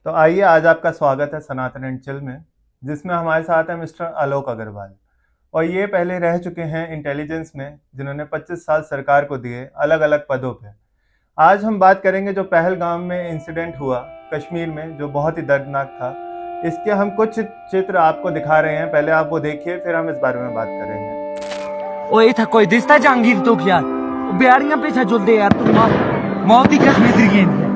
तो आइए आज आपका स्वागत है सनातन एंड चिल में, जिसमें हमारे साथ है मिस्टर आलोक अग्रवाल। और ये पहले रह चुके हैं इंटेलिजेंस में, जिन्होंने 25 साल सरकार को दिए अलग अलग पदों पे। आज हम बात करेंगे जो पहलगाम में इंसिडेंट हुआ कश्मीर में, जो बहुत ही दर्दनाक था। इसके हम कुछ चित्र आपको दिखा रहे हैं, पहले आप वो देखिए, फिर हम इस बारे में बात करेंगे। ओए था कोई दिसता जहांगीर तो यार बिहारियां पीछे जुलदे यार तू मौत ही कश्मीर दी गेंद है।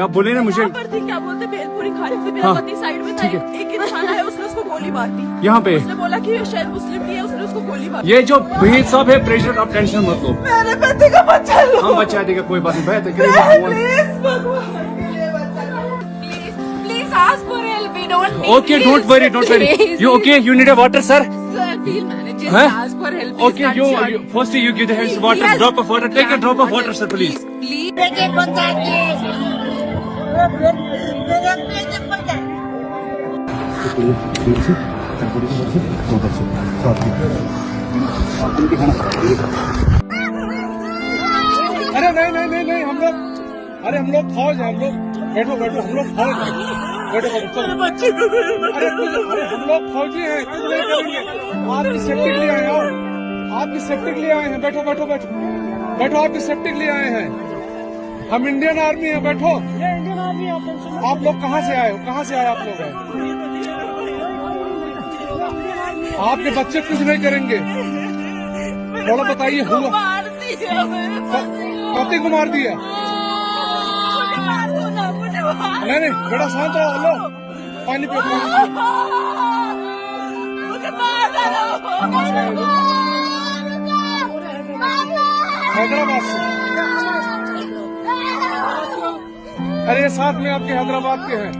आप बोले ना मुझे यहाँ पर थी, क्या बोलते भेलपुरी खा रहे थे, मेरा हाँ, पति साइड में था, ठीक है। एक इंसान आया, उसने उसको गोली मार दी। यहाँ पे उसने बोला कि ये शायद मुस्लिम नहीं है, उसने उसको गोली मार दी। ये जो भीड़ सब है प्रेशर, आप टेंशन मत लो, मेरे पति का बच्चा लो। हम बचा देगा, कोई बात नहीं। प्लीज भगवान के लिए बचा लो। Please ask for help, we don't need. Okay, don't worry, don't worry. You okay? You need a water, sir? Sir deal manage, Huh? Ask for help. Okay, you first you give the hands water, drop of water, take a drop of water, sir, please. Please अरे नहीं नहीं नहीं नहीं, हम लोग फौज है, हम लोग बैठो बैठो, हम लोग फौज है, बैठो बैठो, चलो। अरे हम लोग फौजी हैं, कुछ नहीं करेंगे, आपकी सेफ्टी के लिए आए हो, आपकी सेफ्टी के लिए आए हैं, बैठो बैठो बैठो बैठो, आपकी सेफ्टी के लिए आए हैं, हम इंडियन आर्मी है, बैठो। आप लोग कहाँ से आए हो, कहाँ से आए आप लोग हैं? आपके बच्चे कुछ नहीं करेंगे, थोड़ा बताइए। हुआ मार दीजिए मेरे पति को मार दिया? नहीं नहीं बेटा, शांत रहो, लो पानी पियो, हैदराबाद से? अरे साथ में आपके हैदराबाद के हैं?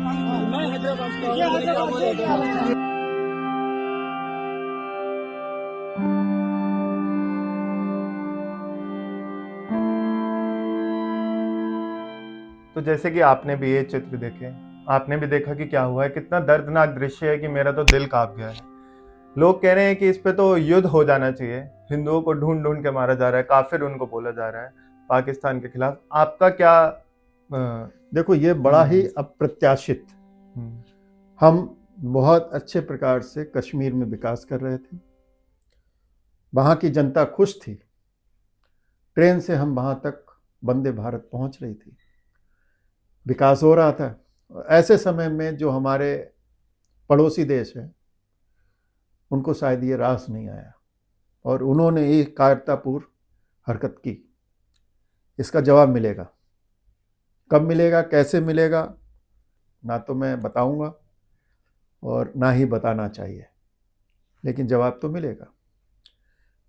तो जैसे कि आपने भी ये चित्र देखे, आपने भी देखा कि क्या हुआ है, कितना दर्दनाक दृश्य है कि मेरा तो दिल कांप गया है। लोग कह रहे हैं कि इस पे तो युद्ध हो जाना चाहिए, हिंदुओं को ढूंढ ढूंढ के मारा जा रहा है, काफिर उनको बोला जा रहा है पाकिस्तान के खिलाफ। आपका क्या देखो, ये बड़ा ही अप्रत्याशित। हम बहुत अच्छे प्रकार से कश्मीर में विकास कर रहे थे, वहाँ की जनता खुश थी, ट्रेन से हम वहाँ तक वंदे भारत पहुँच रही थी, विकास हो रहा था। ऐसे समय में जो हमारे पड़ोसी देश हैं, उनको शायद ये रास नहीं आया और उन्होंने ये कायरतापूर्ण हरकत की। इसका जवाब मिलेगा, कब मिलेगा, कैसे मिलेगा, ना तो मैं बताऊंगा और ना ही बताना चाहिए, लेकिन जवाब तो मिलेगा।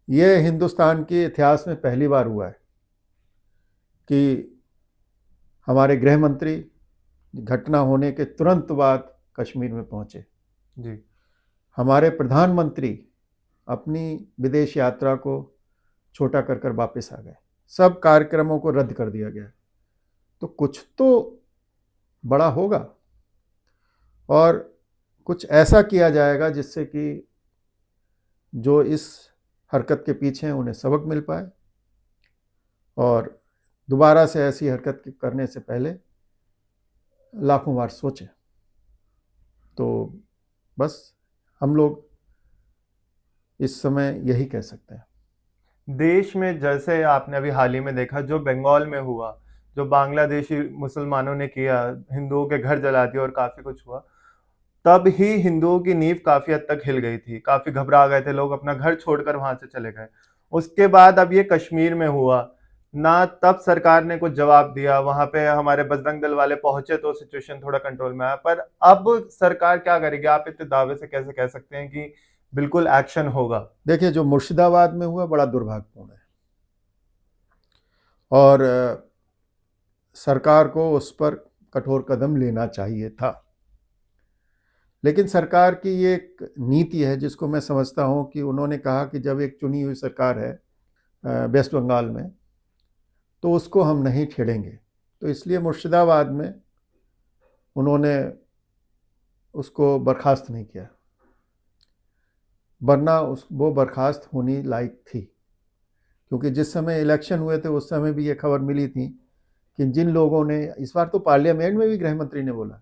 ये हिंदुस्तान के इतिहास में पहली बार हुआ है कि हमारे गृह मंत्री घटना होने के तुरंत बाद कश्मीर में पहुंचे जी। हमारे प्रधानमंत्री अपनी विदेश यात्रा को छोटा कर कर वापस आ गए, सब कार्यक्रमों को रद्द कर दिया गया। तो कुछ तो बड़ा होगा और कुछ ऐसा किया जाएगा जिससे कि जो इस हरकत के पीछे हैं उन्हें सबक मिल पाए और दोबारा से ऐसी हरकत करने से पहले लाखों बार सोचें। तो बस हम लोग इस समय यही कह सकते हैं। देश में जैसे आपने अभी हाल ही में देखा, जो बंगाल में हुआ, जो बांग्लादेशी मुसलमानों ने किया, हिंदुओं के घर जला दिए और काफी कुछ हुआ, तब ही हिंदुओं की नींव काफी हद तक हिल गई थी, काफी घबरा गए थे लोग, अपना घर छोड़कर वहां से चले गए। उसके बाद अब ये कश्मीर में हुआ ना, तब सरकार ने कुछ जवाब दिया, वहां पे हमारे बजरंग दल वाले पहुंचे तो सिचुएशन थोड़ा कंट्रोल में आया। पर अब सरकार क्या करेगी? आप इतने दावे से कैसे कह सकते हैं कि बिल्कुल एक्शन होगा? देखिए, जो मुर्शिदाबाद में हुआ बड़ा दुर्भाग्यपूर्ण है और सरकार को उस पर कठोर कदम लेना चाहिए था, लेकिन सरकार की ये एक नीति है जिसको मैं समझता हूँ कि उन्होंने कहा कि जब एक चुनी हुई सरकार है वेस्ट बंगाल में, तो उसको हम नहीं छेड़ेंगे। तो इसलिए मुर्शिदाबाद में उन्होंने उसको बर्खास्त नहीं किया। वरना वो बर्खास्त होने लायक थी, क्योंकि जिस समय इलेक्शन हुए थे उस समय भी ये खबर मिली थी कि जिन लोगों ने, इस बार तो पार्लियामेंट में भी गृह मंत्री ने बोला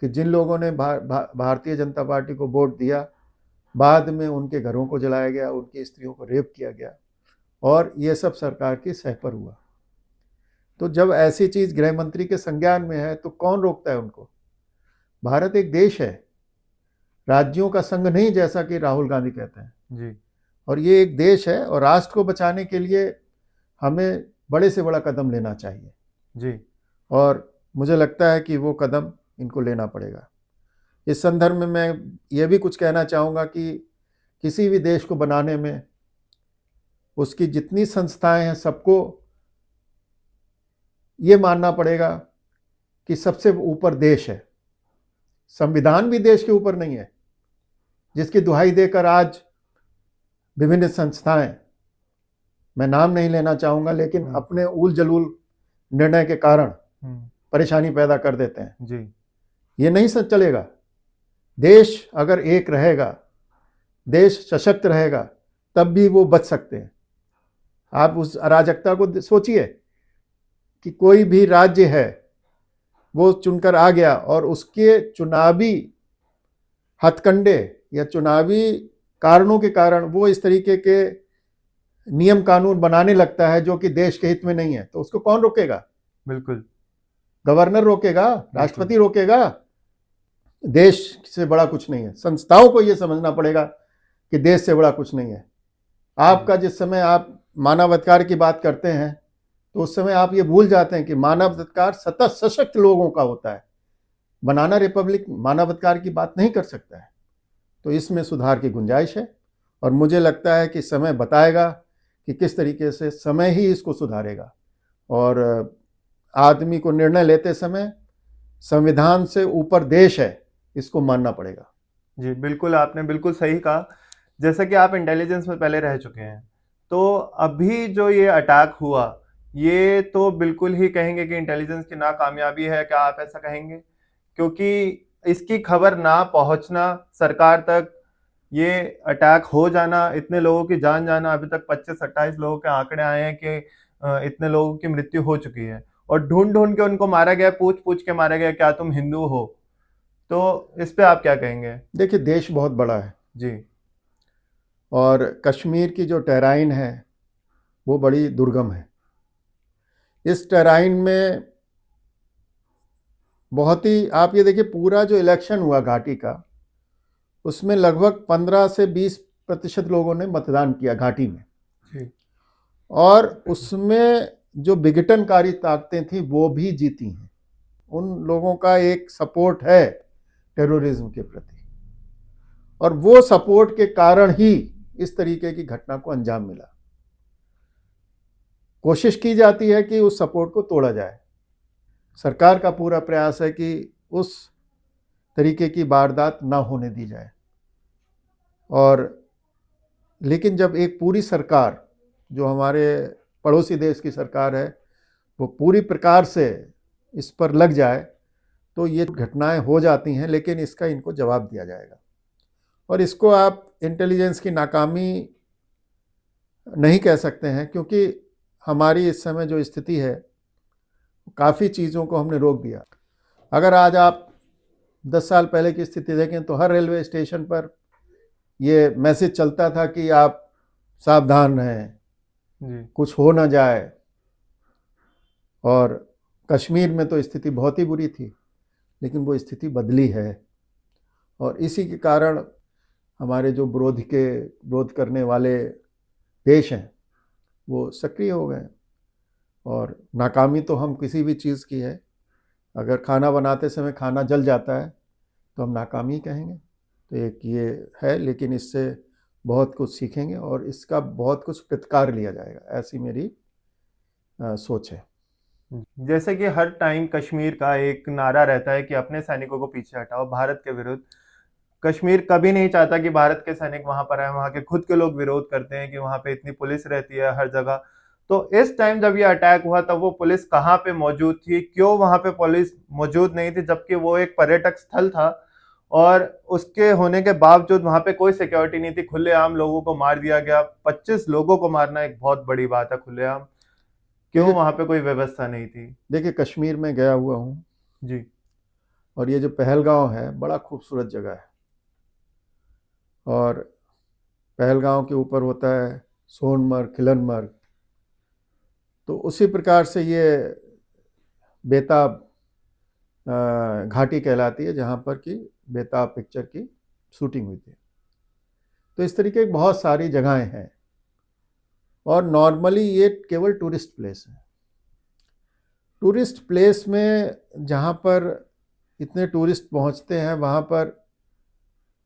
कि जिन लोगों ने भारतीय जनता पार्टी को वोट दिया, बाद में उनके घरों को जलाया गया, उनकी स्त्रियों को रेप किया गया, और ये सब सरकार की सह पर हुआ। तो जब ऐसी चीज गृह मंत्री के संज्ञान में है तो कौन रोकता है उनको? भारत एक देश है, राज्यों का संघ नहीं, जैसा कि राहुल गांधी कहते हैं जी। और ये एक देश है, और राष्ट्र को बचाने के लिए हमें बड़े से बड़ा कदम लेना चाहिए जी। और मुझे लगता है कि वो कदम इनको लेना पड़ेगा। इस संदर्भ में मैं ये भी कुछ कहना चाहूँगा कि किसी भी देश को बनाने में उसकी जितनी संस्थाएं हैं सबको ये मानना पड़ेगा कि सबसे ऊपर देश है। संविधान भी देश के ऊपर नहीं है, जिसकी दुहाई देकर आज विभिन्न संस्थाएं, मैं नाम नहीं लेना चाहूँगा, लेकिन अपने उल जलूल निर्णय के कारण परेशानी पैदा कर देते हैं। जी। ये नहीं सब चलेगा। देश अगर एक रहेगा, देश सशक्त रहेगा, तब भी वो बच सकते हैं। आप उस अराजकता को सोचिए कि कोई भी राज्य है वो चुनकर आ गया और उसके चुनावी हथकंडे या चुनावी कारणों के कारण वो इस तरीके के नियम कानून बनाने लगता है जो कि देश के हित में नहीं है, तो उसको कौन रोकेगा? बिल्कुल। गवर्नर रोकेगा, राष्ट्रपति रोकेगा? देश से बड़ा कुछ नहीं है। संस्थाओं को यह समझना पड़ेगा कि देश से बड़ा कुछ नहीं है। आपका जिस समय आप मानवाधिकार की बात करते हैं तो उस समय आप ये भूल जाते हैं कि मानवाधिकार सतत सशक्त लोगों का होता है। बनाना रिपब्लिक मानवाधिकार की बात नहीं कर सकता है। तो इसमें सुधार की गुंजाइश है और मुझे लगता है कि समय बताएगा कि किस तरीके से समय ही इसको सुधारेगा। और आदमी को निर्णय लेते समय संविधान से ऊपर देश है, इसको मानना पड़ेगा। जी बिल्कुल, आपने बिल्कुल सही कहा। जैसा कि आप इंटेलिजेंस में पहले रह चुके हैं, तो अभी जो ये अटैक हुआ, ये तो बिल्कुल ही कहेंगे कि इंटेलिजेंस की नाकामयाबी है। क्या आप ऐसा कहेंगे? क्योंकि इसकी खबर ना पहुंचना सरकार तक, ये अटैक हो जाना, इतने लोगों की जान जाना, अभी तक 25-28 लोगों के आंकड़े आए हैं कि इतने लोगों की मृत्यु हो चुकी है और ढूंढ ढूंढ के उनको मारा गया, पूछ पूछ के मारा गया, क्या तुम हिंदू हो? तो इस पे आप क्या कहेंगे? देखिए, देश बहुत बड़ा है जी। और कश्मीर की जो टेराइन है वो बड़ी दुर्गम है। इस टेराइन में बहुत ही, आप ये देखिए, पूरा जो इलेक्शन हुआ घाटी का, उसमें लगभग 15 से 20% लोगों ने मतदान किया घाटी में जी। और उसमें जो विघटनकारी ताकतें थी वो भी जीती हैं। उन लोगों का एक सपोर्ट है टेररिज्म के प्रति और वो सपोर्ट के कारण ही इस तरीके की घटना को अंजाम मिला। कोशिश की जाती है कि उस सपोर्ट को तोड़ा जाए। सरकार का पूरा प्रयास है कि उस तरीके की वारदात ना होने दी जाए। और लेकिन जब एक पूरी सरकार, जो हमारे पड़ोसी देश की सरकार है, वो पूरी प्रकार से इस पर लग जाए तो ये घटनाएं हो जाती हैं, लेकिन इसका इनको जवाब दिया जाएगा। और इसको आप इंटेलिजेंस की नाकामी नहीं कह सकते हैं, क्योंकि हमारी इस समय जो स्थिति है, काफ़ी चीज़ों को हमने रोक दिया। अगर आज आप 10 साल पहले की स्थिति देखें तो हर रेलवे स्टेशन पर ये मैसेज चलता था कि आप सावधान रहें, कुछ हो ना जाए। और कश्मीर में तो स्थिति बहुत ही बुरी थी, लेकिन वो स्थिति बदली है और इसी के कारण हमारे जो विरोध करने वाले देश हैं वो सक्रिय हो गए। और नाकामी तो हम किसी भी चीज़ की है, अगर खाना बनाते समय खाना जल जाता है तो हम नाकामी कहेंगे। तो एक ये है, लेकिन इससे बहुत कुछ सीखेंगे और इसका बहुत कुछ प्रतिकार लिया जाएगा, ऐसी मेरी सोच है। जैसे कि हर टाइम कश्मीर का एक नारा रहता है कि अपने सैनिकों को पीछे हटाओ भारत के विरुद्ध। कश्मीर कभी नहीं चाहता कि भारत के सैनिक वहां पर आए, वहां के खुद के लोग विरोध करते हैं कि वहां पे इतनी पुलिस रहती है हर जगह। तो इस टाइम जब ये अटैक हुआ तब वो पुलिस कहाँ पे मौजूद थी? क्यों वहां पे पुलिस मौजूद नहीं थी, जबकि वो एक पर्यटक स्थल था और उसके होने के बावजूद वहां पे कोई सिक्योरिटी नहीं थी, खुलेआम लोगों को मार दिया गया। 25 लोगों को मारना एक बहुत बड़ी बात है खुलेआम। क्यों देखिए वहां पे कोई व्यवस्था नहीं थी? देखिए, कश्मीर में गया हुआ हूँ, जी। और ये जो पहलगांव है बड़ा खूबसूरत जगह है। और पहलगांव के ऊपर होता है सोनमर्ग, किलनमर्ग। तो उसी प्रकार से ये बेताब घाटी कहलाती है, जहाँ पर कि बेताब पिक्चर की शूटिंग हुई थी। तो इस तरीके की बहुत सारी जगहें हैं, और नॉर्मली ये केवल टूरिस्ट प्लेस है। टूरिस्ट प्लेस में जहाँ पर इतने टूरिस्ट पहुँचते हैं, वहाँ पर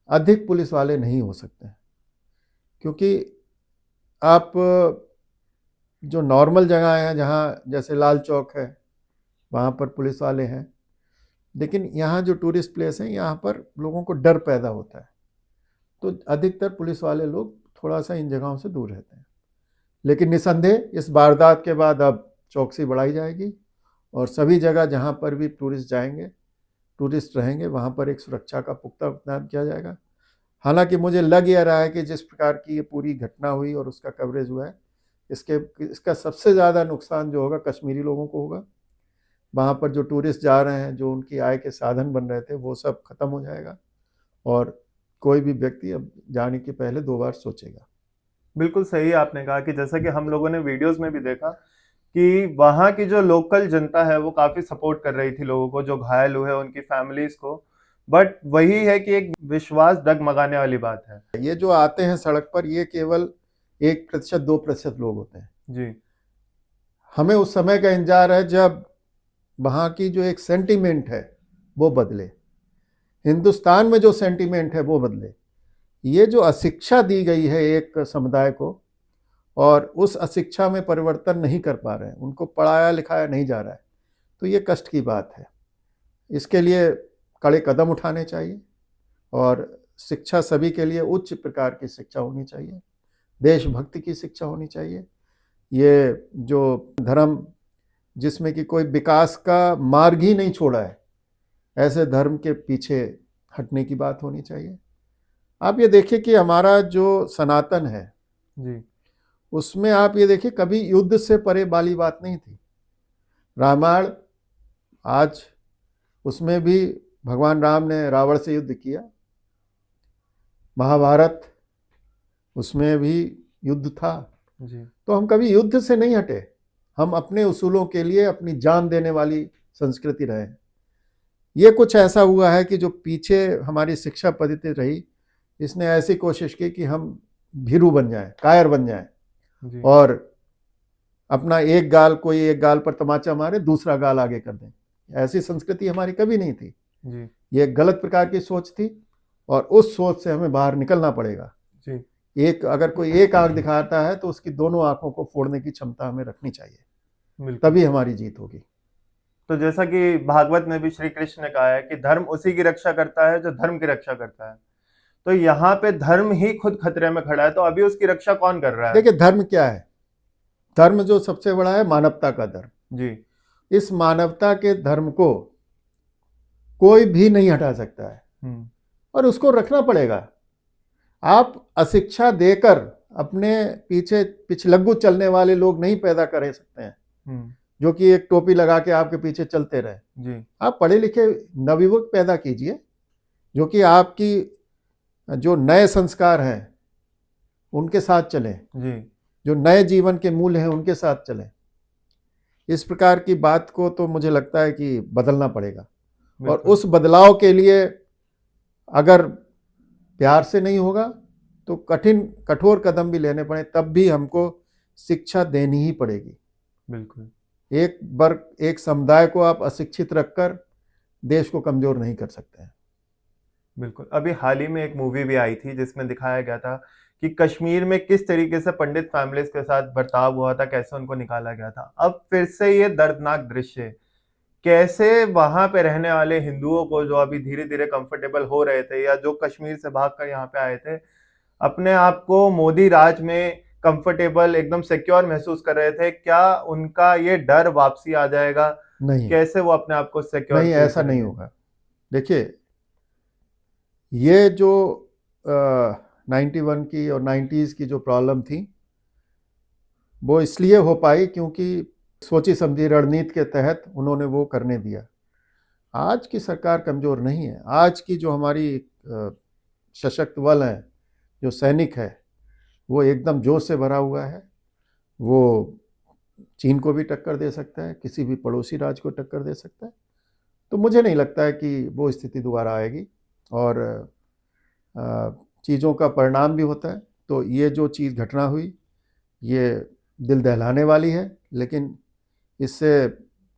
अधिक पुलिस वाले नहीं हो सकते, क्योंकि आप जो नॉर्मल जगह हैं, जहाँ जैसे लाल चौक है, वहाँ पर पुलिस वाले हैं। लेकिन यहाँ जो टूरिस्ट प्लेस हैं, यहाँ पर लोगों को डर पैदा होता है, तो अधिकतर पुलिस वाले लोग थोड़ा सा इन जगहों से दूर रहते हैं। लेकिन निसंदेह इस वारदात के बाद अब चौकसी बढ़ाई जाएगी, और सभी जगह जहाँ पर भी टूरिस्ट जाएंगे, टूरिस्ट रहेंगे, वहाँ पर एक सुरक्षा का पुख्ता इंतजाम किया जाएगा। हालांकि मुझे लग यह रहा है कि जिस प्रकार की ये पूरी घटना हुई और उसका कवरेज हुआ है, इसका सबसे ज़्यादा नुकसान जो होगा कश्मीरी लोगों को होगा। वहाँ पर जो टूरिस्ट जा रहे हैं, जो उनकी आय के साधन बन रहे थे, वो सब खत्म हो जाएगा, और कोई भी व्यक्ति अब जाने के पहले 2 बार सोचेगा। बिल्कुल सही आपने कहा कि जैसा कि हम लोगों ने वीडियोस में भी देखा कि वहाँ की जो लोकल जनता है वो काफी सपोर्ट कर रही थी लोगों को जो घायल हुए, उनकी फैमिलीज को। बट वही है कि एक विश्वास डगमगाने वाली बात है। ये जो आते हैं सड़क पर, ये केवल 1% 2% लोग होते हैं। जी। हमें उस समय का इंतजार है जब वहाँ की जो एक सेंटीमेंट है वो बदले, हिंदुस्तान में जो सेंटीमेंट है वो बदले। ये जो अशिक्षा दी गई है एक समुदाय को, और उस अशिक्षा में परिवर्तन नहीं कर पा रहे हैं, उनको पढ़ाया लिखाया नहीं जा रहा है, तो ये कष्ट की बात है। इसके लिए कड़े कदम उठाने चाहिए, और शिक्षा सभी के लिए उच्च प्रकार की शिक्षा होनी चाहिए, देशभक्ति की शिक्षा होनी चाहिए। ये जो धर्म जिसमें कि कोई विकास का मार्ग ही नहीं छोड़ा है, ऐसे धर्म के पीछे हटने की बात होनी चाहिए। आप ये देखिए कि हमारा जो सनातन है जी। उसमें आप ये देखिए कभी युद्ध से परे वाली बात नहीं थी। रामायण, आज उसमें भी भगवान राम ने रावण से युद्ध किया। महाभारत, उसमें भी युद्ध था। जी। तो हम कभी युद्ध से नहीं हटे, हम अपने उसूलों के लिए अपनी जान देने वाली संस्कृति रहे। ये कुछ ऐसा हुआ है कि जो पीछे हमारी शिक्षा पद्धति रही, इसने ऐसी कोशिश की कि हम भीरू बन जाएं, कायर बन जाएं, जी। और अपना कोई एक गाल पर तमाचा मारे, दूसरा गाल आगे कर दें। ऐसी संस्कृति हमारी कभी नहीं थी। जी। ये गलत प्रकार की सोच थी, और उस सोच से हमें बाहर निकलना पड़ेगा। जी। अगर कोई एक आंख दिखाता है तो उसकी दोनों आंखों को फोड़ने की क्षमता हमें रखनी चाहिए, बिल्कुल। तभी हमारी जीत होगी। तो जैसा कि भागवत में भी श्री कृष्ण ने कहा है कि धर्म उसी की रक्षा करता है जो धर्म की रक्षा करता है। तो यहाँ पे धर्म ही खुद खतरे में खड़ा है, तो अभी उसकी रक्षा कौन कर रहा है? देखिए, धर्म क्या है? धर्म जो सबसे बड़ा है, मानवता का धर्म। जी। इस मानवता के धर्म को कोई भी नहीं हटा सकता है, और उसको रखना पड़ेगा। आप अशिक्षा देकर अपने पीछे पिछलग्गू चलने वाले लोग नहीं पैदा कर सकते हैं, जो कि एक टोपी लगा के आपके पीछे चलते रहे। जी। आप पढ़े लिखे नवयुवक पैदा कीजिए, जो कि आपकी जो नए संस्कार हैं उनके साथ चलें, जी। जो नए जीवन के मूल्य हैं उनके साथ चलें। इस प्रकार की बात को तो मुझे लगता है कि बदलना पड़ेगा, और उस बदलाव के लिए अगर प्यार से नहीं होगा तो कठोर कदम भी लेने पड़े, तब भी हमको शिक्षा देनी ही पड़ेगी। बिल्कुल। एक समुदाय को आप अशिक्षित रखकर देश को कमजोर नहीं कर सकते हैं। बिल्कुल। अभी हाल ही में एक मूवी भी आई थी जिसमें दिखाया गया था कि कश्मीर में किस तरीके से पंडित फैमिलीज के साथ बर्ताव हुआ था, कैसे उनको निकाला गया था। अब फिर से ये दर्दनाक दृश्य, कैसे वहां पे रहने वाले हिंदुओं को जो अभी धीरे धीरे कंफर्टेबल हो रहे थे, या जो कश्मीर से भागकर यहाँ पे आए थे, अपने आप को मोदी राज में कंफर्टेबल, एकदम सिक्योर महसूस कर रहे थे, क्या उनका ये डर वापसी आ जाएगा? नहीं, कैसे वो अपने आप को सिक्योर? नहीं, ऐसा नहीं होगा। देखिए, ये जो 91 की और 90s की जो प्रॉब्लम थी वो इसलिए हो पाई क्योंकि सोची समझी रणनीति के तहत उन्होंने वो करने दिया। आज की सरकार कमज़ोर नहीं है। आज की जो हमारी सशक्त बल है, जो सैनिक है, वो एकदम जोश से भरा हुआ है। वो चीन को भी टक्कर दे सकता है, किसी भी पड़ोसी राज्य को टक्कर दे सकता है। तो मुझे नहीं लगता है कि वो स्थिति दोबारा आएगी और चीज़ों का परिणाम भी होता है। तो ये जो चीज़ घटना हुई ये दिल दहलाने वाली है, लेकिन इससे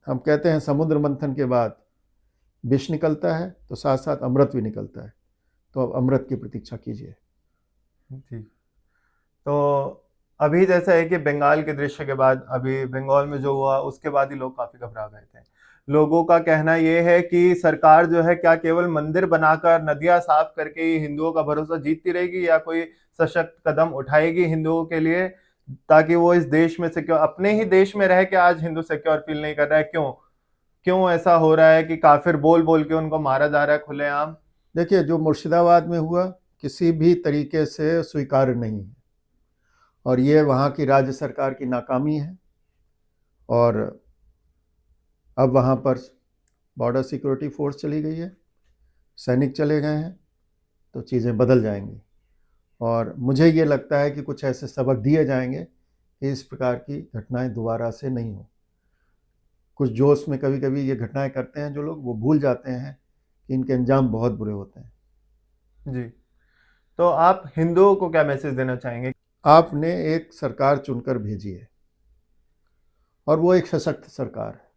हम कहते हैं समुद्र मंथन के बाद विष निकलता है तो साथ साथ अमृत भी निकलता है। तो अब अमृत की प्रतीक्षा कीजिए। जी। तो अभी जैसा है कि बंगाल के दृश्य के बाद अभी बंगाल में जो हुआ उसके बाद ही लोग काफी घबरा गए थे। लोगों का कहना ये है कि सरकार जो है क्या केवल मंदिर बनाकर नदियां साफ करके ही हिंदुओं का भरोसा जीतती रहेगी या कोई सशक्त कदम उठाएगी हिंदुओं के लिए, ताकि वो इस देश में सिक्योर, अपने ही देश में रह के आज हिंदू सिक्योर फील नहीं कर रहा है। क्यों क्यों ऐसा हो रहा है कि काफिर बोल बोल के उनको मारा जा रहा है खुलेआम? देखिए, जो मुर्शिदाबाद में हुआ किसी भी तरीके से स्वीकार्य नहीं है और ये वहाँ की राज्य सरकार की नाकामी है। और अब वहाँ पर बॉर्डर सिक्योरिटी फोर्स चली गई है, सैनिक चले गए हैं, तो चीज़ें बदल जाएंगी। और मुझे ये लगता है कि कुछ ऐसे सबक दिए जाएंगे कि इस प्रकार की घटनाएं दोबारा से नहीं हो। कुछ जोश में कभी कभी ये घटनाएं करते हैं जो लोग, वो भूल जाते हैं कि इनके अंजाम बहुत बुरे होते हैं। जी। तो आप हिंदुओं को क्या मैसेज देना चाहेंगे? आपने एक सरकार चुनकर भेजी है और वो एक सशक्त सरकार है।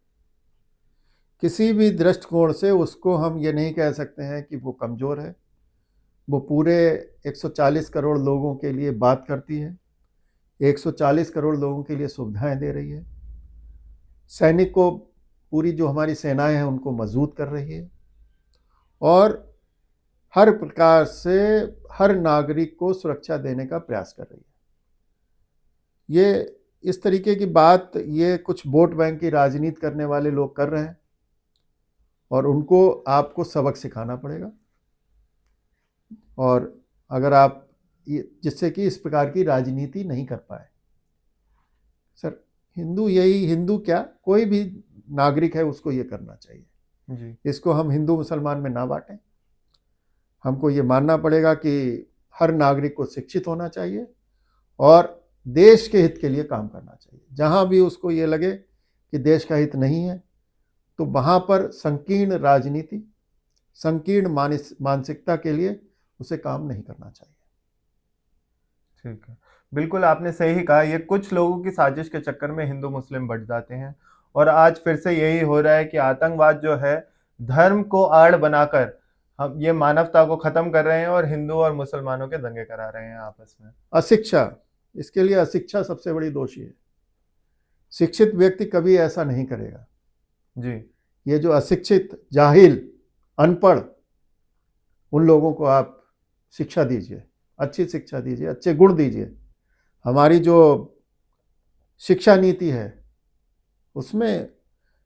किसी भी दृष्टिकोण से उसको हम ये नहीं कह सकते हैं कि वो कमज़ोर है। वो पूरे 140 करोड़ लोगों के लिए बात करती है, 140 करोड़ लोगों के लिए सुविधाएं दे रही है, सैनिक को, पूरी जो हमारी सेनाएं हैं उनको मजबूत कर रही है और हर प्रकार से हर नागरिक को सुरक्षा देने का प्रयास कर रही है। ये इस तरीके की बात ये कुछ वोट बैंक की राजनीति करने वाले लोग कर रहे हैं और उनको आपको सबक सिखाना पड़ेगा। और अगर आप जिससे कि इस प्रकार की राजनीति नहीं कर पाए। सर, हिंदू क्या, कोई भी नागरिक है उसको ये करना चाहिए। जी। इसको हम हिंदू मुसलमान में ना बांटें। हमको ये मानना पड़ेगा कि हर नागरिक को शिक्षित होना चाहिए और देश के हित के लिए काम करना चाहिए। जहाँ भी उसको ये लगे कि देश का हित नहीं है तो वहाँ पर संकीर्ण राजनीति, संकीर्ण मानसिकता के लिए उसे काम नहीं करना चाहिए। ठीक है, बिल्कुल आपने सही कहा। ये कुछ लोगों की साजिश के चक्कर में हिंदू मुस्लिम बढ़ जाते हैं और आज फिर से यही हो रहा है कि आतंकवाद जो है धर्म को आड़ बनाकर हम ये मानवता को खत्म कर रहे हैं और हिंदू और मुसलमानों के दंगे करा रहे हैं आपस में। अशिक्षा, इसके लिए अशिक्षा सबसे बड़ी दोषी है। शिक्षित व्यक्ति कभी ऐसा नहीं करेगा। जी। ये जो अशिक्षित, जाहिल, अनपढ़, उन लोगों को आप शिक्षा दीजिए, अच्छी शिक्षा दीजिए, अच्छे गुण दीजिए। हमारी जो शिक्षा नीति है उसमें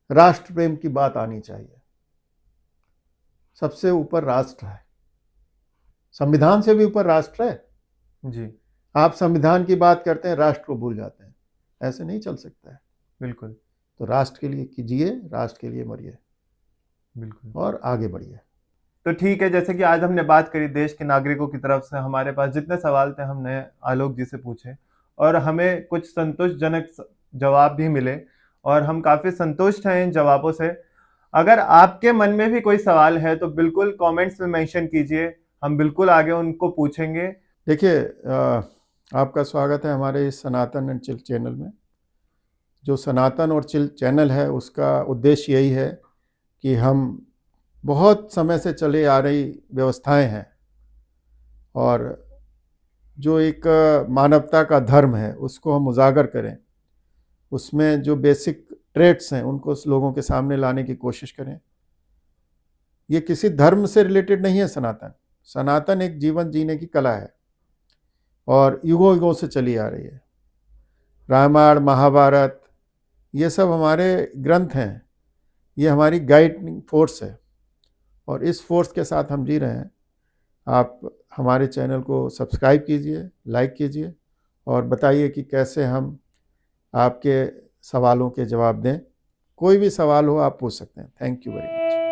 राष्ट्र प्रेम की बात आनी चाहिए। सबसे ऊपर राष्ट्र है, संविधान से भी ऊपर राष्ट्र है। जी। आप संविधान की बात करते हैं, राष्ट्र को भूल जाते हैं। ऐसे नहीं चल सकता है। बिल्कुल। तो राष्ट्र के लिए कीजिए, राष्ट्र के लिए मरिए बिल्कुल। और आगे बढ़िए। तो ठीक है, जैसे कि आज हमने बात करी देश के नागरिकों की तरफ से, हमारे पास जितने सवाल थे हमने आलोक जी से पूछे और हमें कुछ संतोषजनक जवाब भी मिले और हम काफ़ी संतुष्ट हैं इन जवाबों से। अगर आपके मन में भी कोई सवाल है तो बिल्कुल कमेंट्स में मेंशन कीजिए, हम बिल्कुल आगे उनको पूछेंगे। देखिए, आपका स्वागत है हमारे इस सनातन एंड चिल चैनल में। जो सनातन और चिल चैनल है उसका उद्देश्य यही है कि हम बहुत समय से चले आ रही व्यवस्थाएं हैं और जो एक मानवता का धर्म है उसको हम उजागर करें। उसमें जो बेसिक ट्रेट्स हैं उनको लोगों के सामने लाने की कोशिश करें। ये किसी धर्म से रिलेटेड नहीं है। सनातन एक जीवन जीने की कला है और युगों युगों से चली आ रही है। रामायण, महाभारत, ये सब हमारे ग्रंथ हैं, ये हमारी गाइडिंग फोर्स है और इस फोर्स के साथ हम जी रहे हैं। आप हमारे चैनल को सब्सक्राइब कीजिए, लाइक कीजिए और बताइए कि कैसे हम आपके सवालों के जवाब दें। कोई भी सवाल हो आप पूछ सकते हैं। Thank you very much.